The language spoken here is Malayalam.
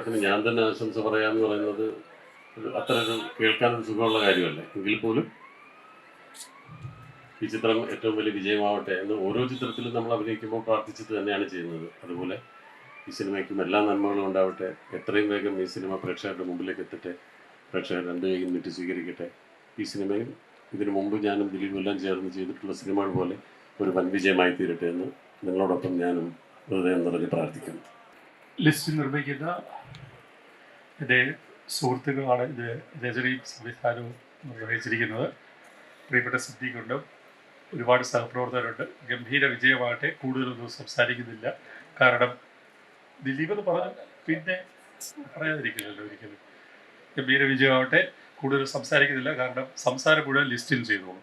ചിത്രത്തിന് ഞാൻ തന്നെ ആശംസ പറയാമെന്ന് പറയുന്നത് അത്ര ഒരു കേൾക്കാനൊരു സുഖമുള്ള കാര്യമല്ല. എങ്കിൽ പോലും ഈ ചിത്രം ഏറ്റവും വലിയ വിജയമാവട്ടെ എന്ന് ഓരോ ചിത്രത്തിലും നമ്മൾ അഭിനയിക്കുമ്പോൾ പ്രാർത്ഥിച്ചിട്ട് തന്നെയാണ് ചെയ്യുന്നത്. അതുപോലെ ഈ സിനിമയ്ക്കും എല്ലാ നന്മകളും ഉണ്ടാവട്ടെ. എത്രയും വേഗം ഈ സിനിമ പ്രേക്ഷകരുടെ മുമ്പിലേക്ക് എത്തട്ടെ. പ്രേക്ഷകർ രണ്ട് കൈയും നീട്ടി സ്വീകരിക്കട്ടെ. ഈ സിനിമയും ഇതിനു മുമ്പ് ഞാനും ദിലീപും എല്ലാം ചേർന്ന് ചെയ്തിട്ടുള്ള സിനിമകൾ പോലെ ഒരു വൻ വിജയമായി തീരട്ടെ എന്ന് നിങ്ങളോടൊപ്പം ഞാനും ഹൃദയം നിറഞ്ഞ് പ്രാർത്ഥിക്കുന്നു. ലിസ്റ്റ് നിർമ്മിക്കുന്ന എൻ്റെ സുഹൃത്തുക്കളാണ് ഇത് രചനയും സംവിധാനവും നിർവഹിച്ചിരിക്കുന്നത്. പ്രിയപ്പെട്ട സിദ്ദീഖുണ്ട്, ഒരുപാട് സഹപ്രവർത്തകരുണ്ട്. ഗംഭീര വിജയമാകട്ടെ. കൂടുതലൊന്നും സംസാരിക്കുന്നില്ല, കാരണം ദിലീപ് എന്ന് പറഞ്ഞാൽ പിന്നെ പറയാതിരിക്കില്ലല്ലോ ഒരിക്കലും. ഗംഭീര വിജയമാവട്ടെ. കൂടുതൽ സംസാരിക്കുന്നില്ല, കാരണം സംസാരം മുഴുവൻ ലിസ്റ്റിൽ ചെയ്തോളൂ.